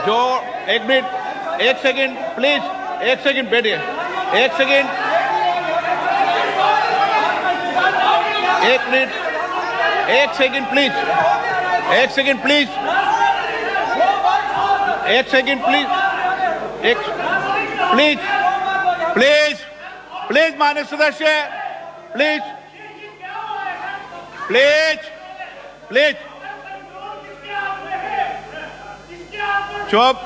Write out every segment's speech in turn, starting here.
जो एक मिनट, एक सेकंड प्लीज, एक सेकंड बैठिए, एक सेकंड, एक मिनट, एक सेकंड प्लीज, एक सेकंड प्लीज, एक सेकंड प्लीज, एक प्लीज प्लीज प्लीज माननीय सदस्य, प्लीज प्लीज प्लीज चुप।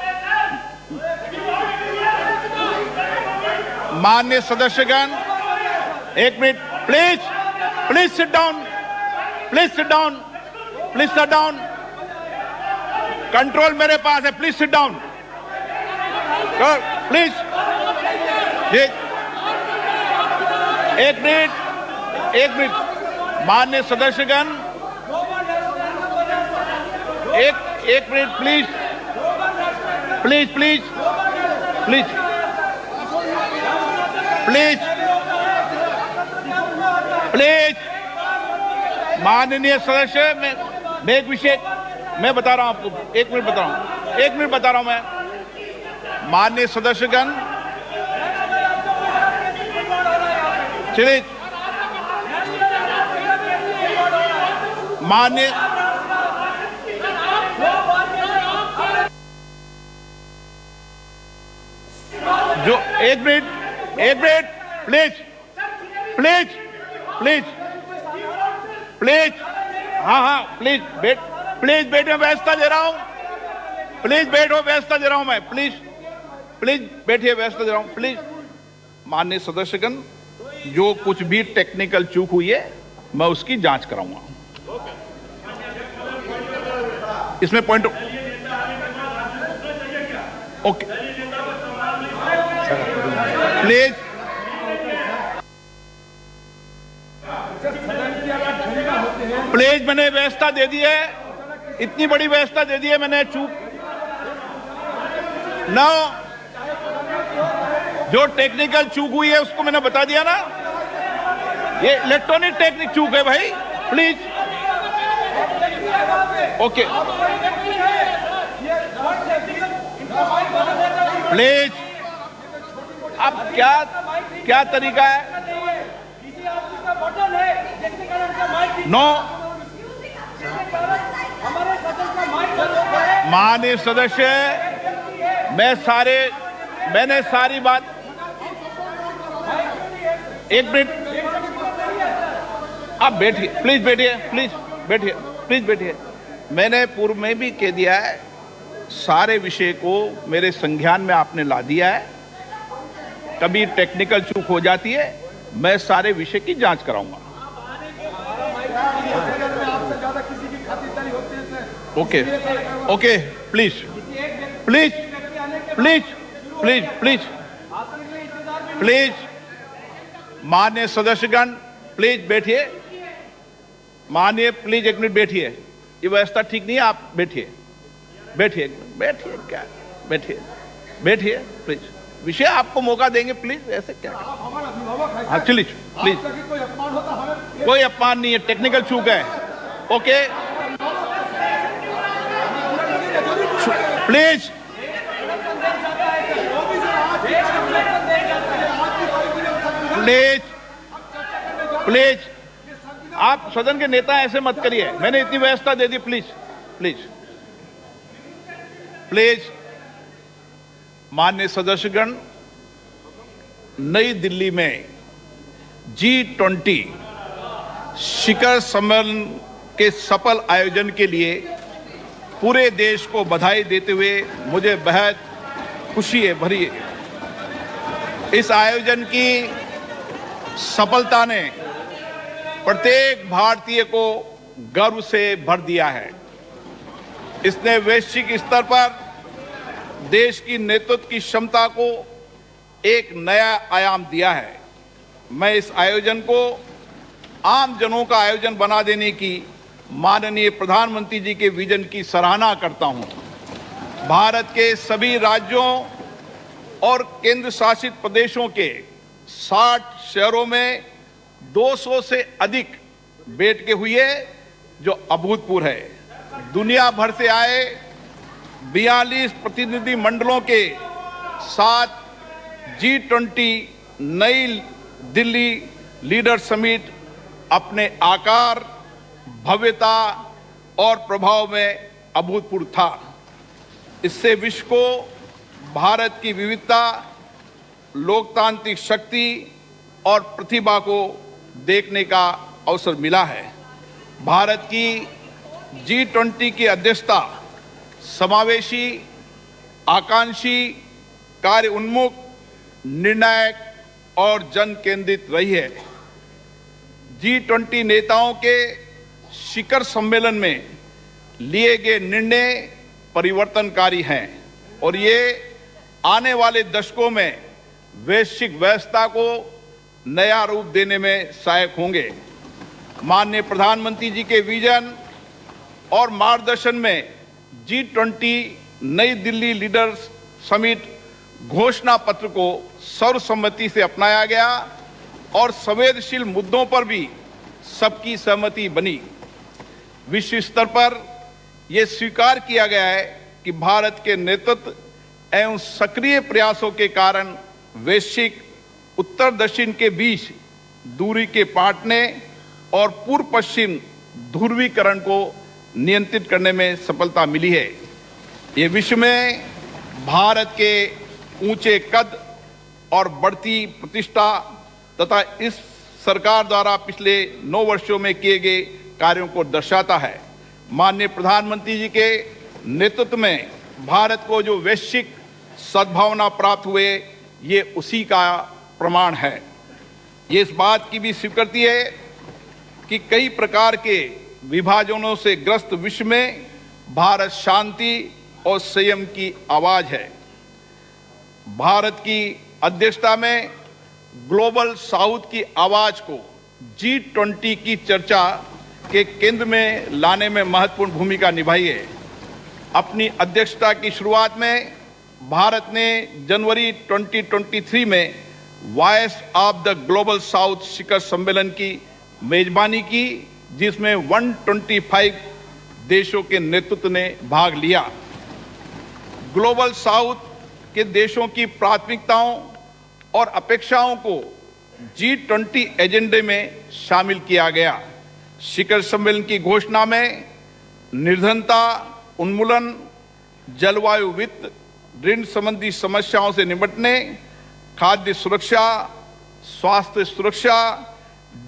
माननीय सदस्यगण, एक minute please, please sit down, please sit down, please sit down. Control मेरे पास है, प्लीज सिट डाउन, प्लीज। एक मिनट, एक मिनट। माननीय सदस्यगण, एक minute please, please please please please please. माननीय सदस्य, मैं एक विषय मैं बता रहा हूं आपको, एक मिनट बता रहा हूं, एक मिनट बता रहा हूं मैं। माननीय सदस्यगण, चलिए, माननीय जो एक minute please please please please, हाँ हाँ प्लीज प्लीज बैठो, व्यवस्था दे रहा हूं, प्लीज बैठो, व्यवस्था दे रहा हूं मैं, प्लीज प्लीज बैठिए, व्यवस्था दे रहा हूं, प्लीज। माननीय सदस्यगण, जो कुछ भी टेक्निकल चूक हुई है मैं उसकी जांच कराऊंगा। इसमें पॉइंट ओके, प्लीज प्लीज। मैंने व्यवस्था दे दी है, इतनी बड़ी व्यवस्था दे दी है मैंने, चूक ना, जो टेक्निकल चूक हुई है उसको मैंने बता दिया ना, ये इलेक्ट्रॉनिक टेक्निक चूक है भाई, प्लीज ओके, प्लीज। अब क्या तरीका है? नो, माननीय सदस्य, मैंने सारी बात, एक मिनट, आप बैठिए, प्लीज बैठिए, प्लीज बैठिए, प्लीज बैठिए। मैंने पूर्व में भी कह दिया है, सारे विषय को मेरे संज्ञान में आपने ला दिया है, कभी टेक्निकल चूक हो जाती है, मैं सारे विषय की जांच कराऊंगा। Okay okay, please please please please please please. माननीय सदस्यगण, प्लीज बैठिए, माननीय प्लीज एक मिनट बैठिए, ये व्यवस्था ठीक नहीं है, आप बैठिए बैठिए बैठिए, क्या बैठिए बैठिए प्लीज, विषय आपको मौका देंगे, प्लीज ऐसे क्या। हाँ चलिए प्लीज, कोई अपमान नहीं है, टेक्निकल चूक है, ओके प्लीज प्लीज प्लीज। आप सदन के नेता ऐसे मत करिए, मैंने इतनी व्यवस्था दे दी, प्लीज प्लीज प्लीज। माननीय सदस्यगण, नई दिल्ली में G20 शिखर सम्मेलन के सफल आयोजन के लिए पूरे देश को बधाई देते हुए मुझे बेहद खुशी है भरी है। इस आयोजन की सफलता ने प्रत्येक भारतीय को गर्व से भर दिया है। इसने वैश्विक स्तर पर देश की नेतृत्व की क्षमता को एक नया आयाम दिया है। मैं इस आयोजन को आम जनों का आयोजन बना देने की माननीय प्रधानमंत्री जी के विजन की सराहना करता हूं। भारत के सभी राज्यों और केंद्र शासित प्रदेशों के 60 शहरों में 200 से अधिक बैठकें हुई है, जो अभूतपूर्व है। दुनिया भर से आए 42 प्रतिनिधि मंडलों के साथ G20 नई दिल्ली लीडर समिट अपने आकार, भव्यता और प्रभाव में अभूतपूर्व था। इससे विश्व को भारत की विविधता, लोकतांत्रिक शक्ति और प्रतिभा को देखने का अवसर मिला है। भारत की G20 की अध्यक्षता समावेशी, आकांक्षी, कार्य उन्मुख, निर्णायक और जन केंद्रित रही है। G20 नेताओं के शिखर सम्मेलन में लिए गए निर्णय परिवर्तनकारी हैं और ये आने वाले दशकों में वैश्विक व्यवस्था को नया रूप देने में सहायक होंगे। माननीय प्रधानमंत्री जी के विजन और मार्गदर्शन में G20 नई दिल्ली लीडर्स समिट घोषणा पत्र को सर्वसम्मति से अपनाया गया और संवेदनशील मुद्दों पर भी सबकी सहमति बनी। विश्व स्तर पर यह स्वीकार किया गया है कि भारत के नेतृत्व एवं सक्रिय प्रयासों के कारण वैश्विक उत्तर दक्षिण के बीच दूरी के पाटने और पूर्व पश्चिम ध्रुवीकरण को नियंत्रित करने में सफलता मिली है। ये विश्व में भारत के ऊंचे कद और बढ़ती प्रतिष्ठा तथा इस सरकार द्वारा पिछले 9 वर्षों में किए गए कार्यों को दर्शाता है। माननीय प्रधानमंत्री जी के नेतृत्व में भारत को जो वैश्विक सद्भावना प्राप्त हुए, ये उसी का प्रमाण है। ये इस बात की भी स्वीकृति है कि कई प्रकार के विभाजनों से ग्रस्त विश्व में भारत शांति और संयम की आवाज है। भारत की अध्यक्षता में ग्लोबल साउथ की आवाज को G20 की चर्चा के केंद्र में लाने में महत्वपूर्ण भूमिका निभाई है। अपनी अध्यक्षता की शुरुआत में भारत ने जनवरी 2023 में voice of the global south शिखर सम्मेलन की मेजबानी की, जिसमें 125 देशों के नेतृत्व ने भाग लिया। ग्लोबल साउथ के देशों की प्राथमिकताओं और अपेक्षाओं को G20 एजेंडे में शामिल किया गया। शिखर सम्मेलन की घोषणा में निर्धनता उन्मूलन, जलवायु वित्त, ऋण संबंधी समस्याओं से निपटने, खाद्य सुरक्षा, स्वास्थ्य सुरक्षा,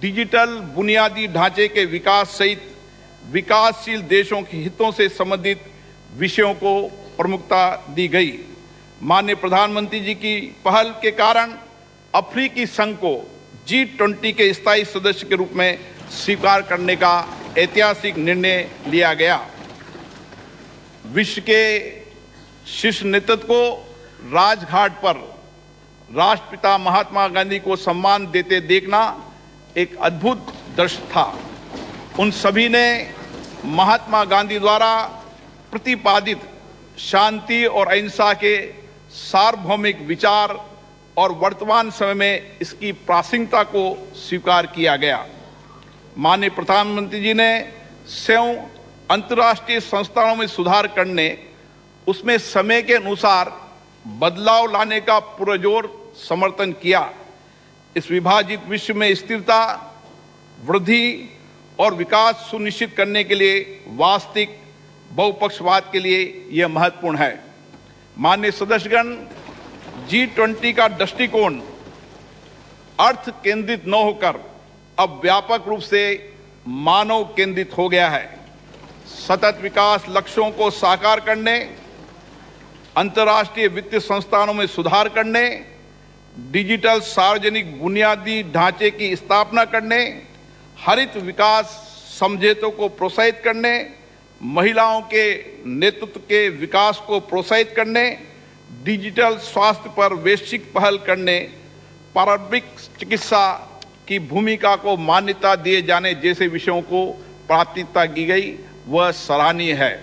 डिजिटल बुनियादी ढांचे के विकास सहित विकासशील देशों के हितों से संबंधित विषयों को प्रमुखता दी गई। माननीय प्रधानमंत्री जी की पहल के कारण अफ्रीकी संघ को G20 के स्थायी सदस्य के रूप में स्वीकार करने का ऐतिहासिक निर्णय लिया गया। विश्व के शीर्ष नेतृत्व को राजघाट पर राष्ट्रपिता महात्मा गांधी को सम्मान देते देखना एक अद्भुत दृश्य था। उन सभी ने महात्मा गांधी द्वारा प्रतिपादित शांति और अहिंसा के सार्वभौमिक विचार और वर्तमान समय में इसकी प्रासंगिकता को स्वीकार किया गया। माननीय प्रधानमंत्री जी ने स्वयं अंतर्राष्ट्रीय संस्थानों में सुधार करने, उसमें समय के अनुसार बदलाव लाने का पुरजोर समर्थन किया। इस विभाजित विश्व में स्थिरता, वृद्धि और विकास सुनिश्चित करने के लिए वास्तविक बहुपक्षवाद के लिए यह महत्वपूर्ण है। माननीय सदस्यगण, G20 का दृष्टिकोण अर्थ केंद्रित न होकर अब व्यापक रूप से मानव केंद्रित हो गया है। सतत विकास लक्ष्यों को साकार करने, अंतर्राष्ट्रीय वित्तीय संस्थानों में सुधार करने, डिजिटल सार्वजनिक बुनियादी ढांचे की स्थापना करने, हरित विकास समझौतों को प्रोत्साहित करने, महिलाओं के नेतृत्व के विकास को प्रोत्साहित करने, डिजिटल स्वास्थ्य पर वैश्विक पहल करने, पारंपरिक चिकित्सा की भूमिका को मान्यता दिए जाने जैसे विषयों को प्राथमिकता दी गई, वह सराहनीय है।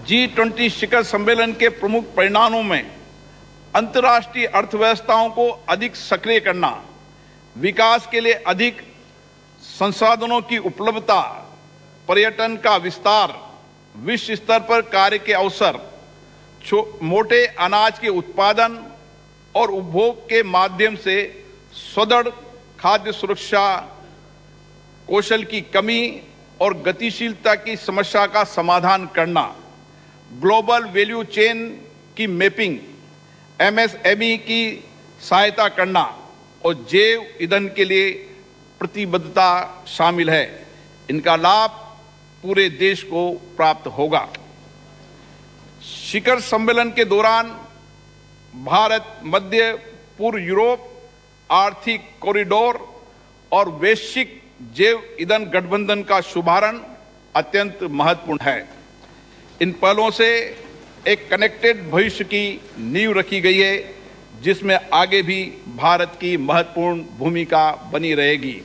G20 शिखर सम्मेलन के प्रमुख परिणामों में अंतर्राष्ट्रीय अर्थव्यवस्थाओं को अधिक सक्रिय करना, विकास के लिए अधिक संसाधनों की उपलब्धता, पर्यटन का विस्तार, विश्व स्तर पर कार्य के अवसर, मोटे अनाज के उत्पादन और उपभोग के माध्यम से सुदृढ़ खाद्य सुरक्षा, कौशल की कमी और गतिशीलता की समस्या का समाधान करना, ग्लोबल वैल्यू चेन की मैपिंग, एमएसएमई की सहायता करना और जैव ईंधन के लिए प्रतिबद्धता शामिल है। इनका लाभ पूरे देश को प्राप्त होगा। शिखर सम्मेलन के दौरान भारत मध्य पूर्व यूरोप आर्थिक कॉरिडोर और वैश्विक जैव ईंधन गठबंधन का शुभारंभ अत्यंत महत्वपूर्ण है। इन पहलों से एक कनेक्टेड भविष्य की नींव रखी गई है, जिसमें आगे भी भारत की महत्वपूर्ण भूमिका बनी रहेगी।